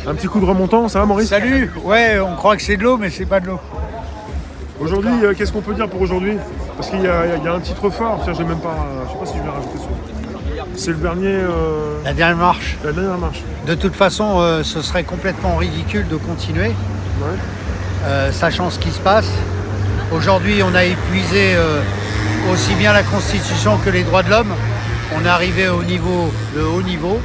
Un petit coup de remontant, ça va Maurice? Salut. Ouais, on croit que c'est de l'eau, mais c'est pas de l'eau. Aujourd'hui, qu'est-ce qu'on peut dire pour aujourd'hui? Parce qu'il y a un titre fort, tiens, j'ai même pas, je sais pas si je vais rajouter ça. C'est le dernier... La dernière marche. La dernière marche. De toute façon, ce serait complètement ridicule de continuer, sachant ce qui se passe. Aujourd'hui, on a épuisé aussi bien la Constitution que les droits de l'homme. On est arrivé au haut niveau.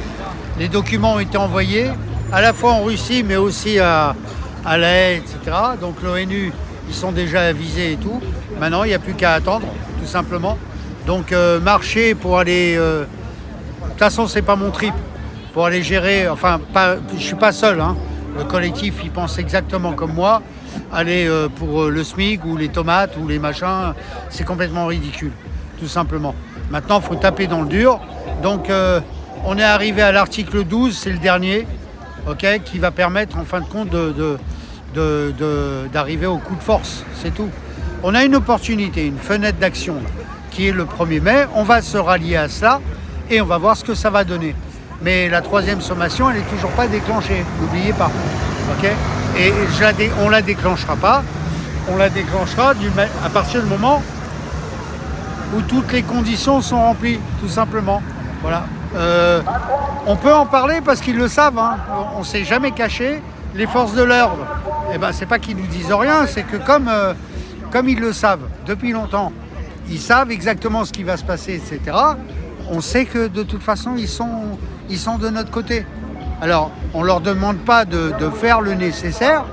Les documents ont été envoyés, à la fois en Russie, mais aussi à La Haye, etc. Donc l'ONU, ils sont déjà avisés et tout. Maintenant, il n'y a plus qu'à attendre, tout simplement. Donc marcher pour aller... de toute façon, c'est pas mon trip. Pour aller gérer... Enfin, je suis pas seul. Hein. Le collectif, il pense exactement comme moi. Aller pour le SMIC ou les tomates ou les machins, c'est complètement ridicule, tout simplement. Maintenant, il faut taper dans le dur. Donc, on est arrivé à l'article 12, c'est le dernier, qui va permettre, en fin de compte, d'arriver au coup de force. C'est tout. On a une opportunité, une fenêtre d'action, qui est le 1er mai. On va se rallier à cela et on va voir ce que ça va donner. Mais la 3e sommation, elle n'est toujours pas déclenchée. N'oubliez pas. Et on ne la déclenchera pas. On la déclenchera à partir du moment où toutes les conditions sont remplies, tout simplement. Voilà. On peut en parler parce qu'ils le savent. Hein. On ne s'est jamais caché. Les forces de l'ordre, c'est pas qu'ils nous disent rien, c'est que comme ils le savent depuis longtemps, ils savent exactement ce qui va se passer, etc. On sait que de toute façon, ils sont de notre côté. Alors, on ne leur demande pas de faire le nécessaire.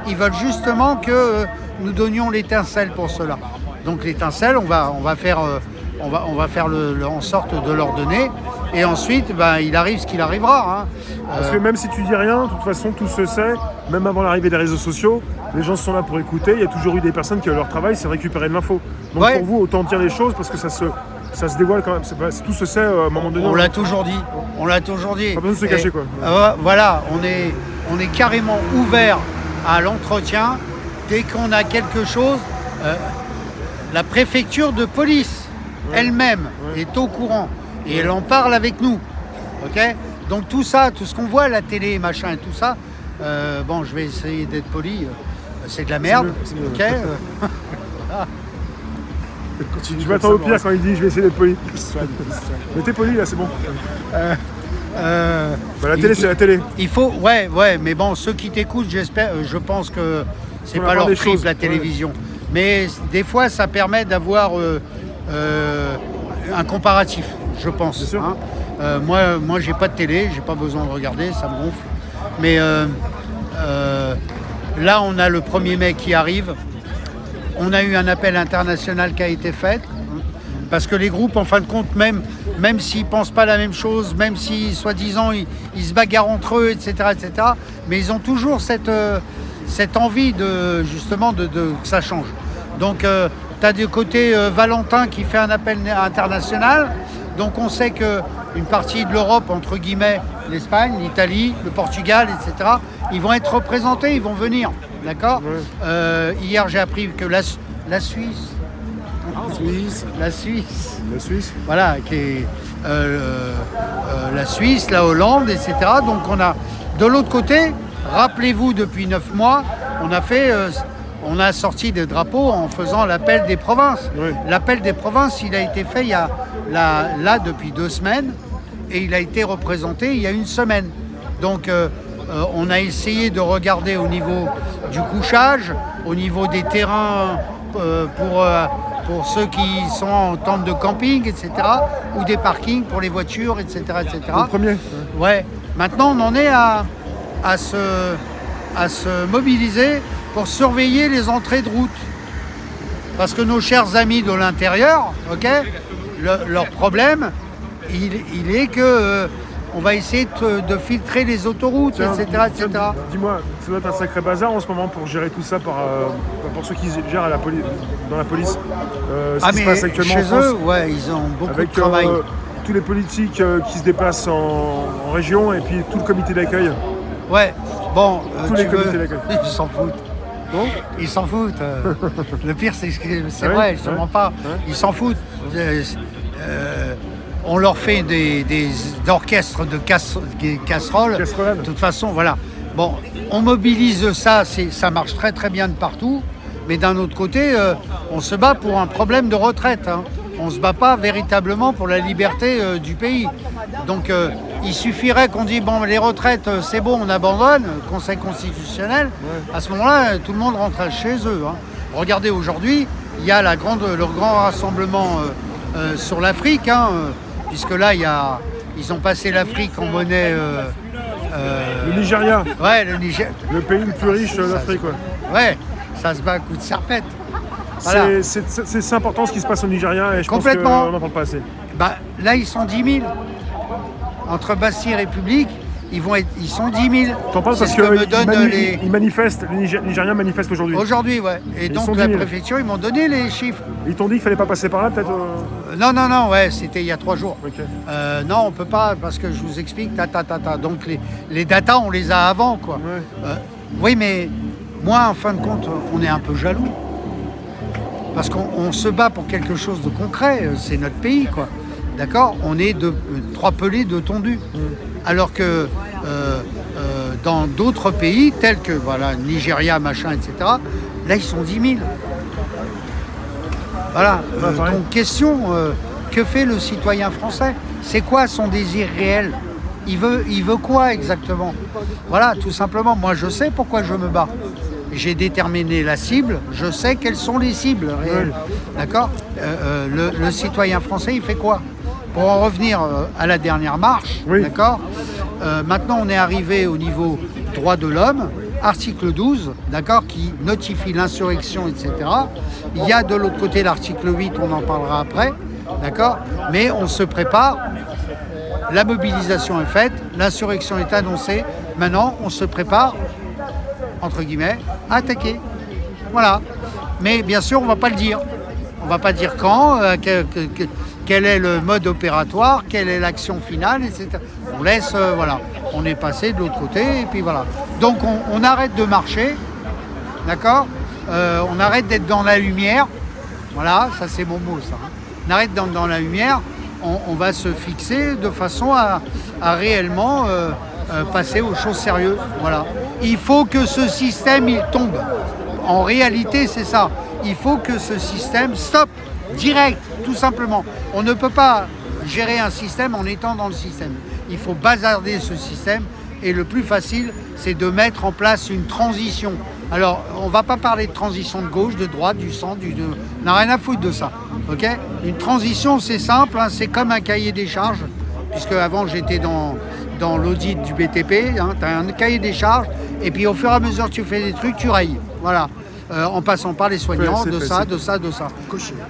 Ils veulent justement que nous donnions l'étincelle pour cela. Donc l'étincelle, on va faire en sorte de leur donner. Et ensuite, il arrive ce qu'il arrivera. Hein. Parce que même si tu dis rien, de toute façon, tout se sait. Même avant l'arrivée des réseaux sociaux, les gens sont là pour écouter. Il y a toujours eu des personnes qui, leur travail, c'est récupérer de l'info. Donc pour vous, autant dire les choses parce que ça se dévoile quand même. Tout se sait à un moment donné. On l'a toujours dit. Pas besoin de se cacher, quoi. Voilà, on est carrément ouvert à l'entretien. Dès qu'on a quelque chose, la préfecture de police elle-même est au courant et elle en parle avec nous. Donc tout ça, tout ce qu'on voit à la télé, machin et tout ça, je vais essayer d'être poli, c'est de la merde. C'est mieux. Voilà. Je m'attends au pire quand il dit je vais essayer d'être poli. Mais t'es poli là, c'est bon. La télé, c'est la télé. Il faut, mais bon, ceux qui t'écoutent, je pense que c'est pas leur trip, la télévision. Mais des fois, ça permet d'avoir un comparatif, je pense. Bien sûr. Hein. Moi, j'ai pas de télé, j'ai pas besoin de regarder, ça me gonfle. Mais là, on a le 1er mai qui arrive. On a eu un appel international qui a été fait. Parce que les groupes, en fin de compte, même s'ils ne pensent pas la même chose, même si, soi-disant, ils se bagarrent entre eux, etc., mais ils ont toujours cette envie justement de que ça change. Donc, tu as du côté Valentin qui fait un appel international. Donc, on sait qu'une partie de l'Europe, entre guillemets, l'Espagne, l'Italie, le Portugal, etc., ils vont être représentés, ils vont venir. D'accord ? Hier, j'ai appris que la Suisse... La Suisse. Voilà, qui est la Suisse, la Hollande, etc. Donc on a, de l'autre côté, rappelez-vous, depuis 9 mois, on a sorti des drapeaux en faisant l'appel des provinces. Oui. L'appel des provinces, il a été fait là depuis 2 semaines et il a été représenté il y a 1 semaine. Donc on a essayé de regarder au niveau du couchage, au niveau des terrains pour ceux qui sont en tente de camping, etc., ou des parkings pour les voitures, etc., etc. Le premier. Ouais. Maintenant, on en est à se mobiliser pour surveiller les entrées de route. Parce que nos chers amis de l'intérieur, leur problème, il est que on va essayer de filtrer les autoroutes, etc. Dis-moi, ça doit être un sacré bazar en ce moment pour gérer tout ça pour ceux qui gèrent dans la police. Ce qui se passe actuellement chez en France, eux, ils ont beaucoup de travail. Tous les politiques qui se déplacent en région et puis tout le comité d'accueil. Ouais, bon, tous les comités d'accueil. Ils s'en foutent. Bon. Ils s'en foutent. Le pire, c'est vrai, je ne te mens pas. Ils s'en foutent. on leur fait des orchestres de casseroles. Casserolade. De toute façon, voilà. Bon, on mobilise ça, ça marche très très bien de partout. Mais d'un autre côté, on se bat pour un problème de retraite. Hein. On ne se bat pas véritablement pour la liberté du pays. Donc il suffirait qu'on dise, bon, les retraites, c'est bon, on abandonne, Conseil constitutionnel. Ouais. À ce moment-là, tout le monde rentre chez eux. Hein. Regardez, aujourd'hui, il y a le grand rassemblement sur l'Afrique, hein, puisque là, ils ont passé l'Afrique en monnaie... le Nigeria. Ouais, le Nigeria. Le pays le plus riche d'Afrique. Ouais, ça se bat à coups de serpette. Voilà. C'est important ce qui se passe au Nigeria et je pense qu'on n'en parle pas assez. Bah, là, ils sont 10 000. Entre Bastille et République, ils sont 10 000. T'en parles parce qu'ils manifestent, les Nigériens manifestent aujourd'hui. Aujourd'hui, ouais. Et donc la préfecture, ils m'ont donné les chiffres. Ils t'ont dit qu'il ne fallait pas passer par là, peut-être Non, ouais, c'était il y a 3 jours. Okay. Non, on ne peut pas, parce que je vous explique, Donc les datas, on les a avant, quoi. Ouais. Oui, mais moi, en fin de compte, on est un peu jaloux. Parce qu'on se bat pour quelque chose de concret, c'est notre pays, quoi. D'accord ? On est 3 pelés de tondu. Alors que dans d'autres pays, tels que voilà, Nigeria, machin, etc., là, ils sont 10 000. Voilà. Donc, question, que fait le citoyen français ? C'est quoi son désir réel ? Il veut quoi exactement ? Voilà, tout simplement. Moi, je sais pourquoi je me bats. J'ai déterminé la cible, je sais quelles sont les cibles réelles. D'accord ? Le citoyen français, il fait quoi ? Pour en revenir à la dernière marche, d'accord ? Maintenant, on est arrivé au niveau droit de l'homme, article 12, d'accord, qui notifie l'insurrection, etc. Il y a de l'autre côté l'article 8, on en parlera après, d'accord ? Mais on se prépare, la mobilisation est faite, l'insurrection est annoncée, maintenant on se prépare, entre guillemets, à attaquer. Voilà. Mais bien sûr, on ne va pas le dire. On ne va pas dire quand, quel est le mode opératoire, quelle est l'action finale, etc. On laisse, voilà. On est passé de l'autre côté, et puis voilà. Donc on arrête de marcher, d'accord ? On arrête d'être dans la lumière. Voilà, ça c'est mon mot, ça. On arrête d'être dans la lumière. On va se fixer de façon à réellement... passer aux choses sérieuses. Voilà. Il faut que ce système, il tombe. En réalité, c'est ça. Il faut que ce système stoppe, direct, tout simplement. On ne peut pas gérer un système en étant dans le système. Il faut bazarder ce système et le plus facile, c'est de mettre en place une transition. Alors, on ne va pas parler de transition de gauche, de droite, du centre, on n'a rien à foutre de ça. Okay ? Une transition, c'est simple, hein, c'est comme un cahier des charges, puisque avant j'étais dans l'audit du BTP, hein, tu as un cahier des charges, et puis au fur et à mesure que tu fais des trucs, tu rayes. Voilà. En passant par les soignants, de ça.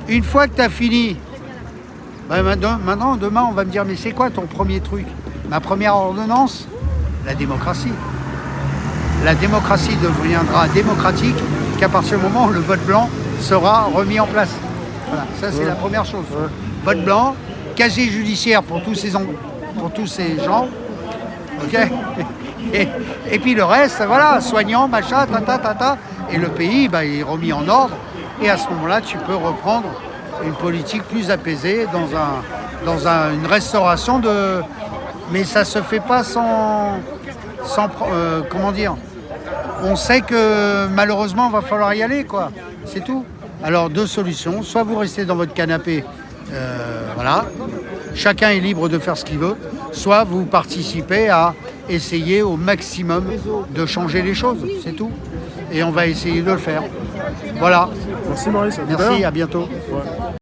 Une fois que tu as fini, maintenant, demain, on va me dire, mais c'est quoi ton premier truc ? Ma première ordonnance ? La démocratie. La démocratie deviendra démocratique qu'à partir du moment où le vote blanc sera remis en place. Voilà, ça c'est la première chose. Vote blanc, casier judiciaire pour tous ces gens. Ok. Et puis le reste, voilà, soignants, machin, et le pays, est remis en ordre. Et à ce moment-là, tu peux reprendre une politique plus apaisée dans une restauration de... Mais ça se fait pas sans comment dire. On sait que malheureusement, il va falloir y aller, quoi. C'est tout. Alors, 2 solutions. Soit vous restez dans votre canapé, voilà. Chacun est libre de faire ce qu'il veut. Soit vous participez à essayer au maximum de changer les choses. C'est tout. Et on va essayer de le faire. Voilà. Merci Maurice. Merci, à bientôt. Ouais.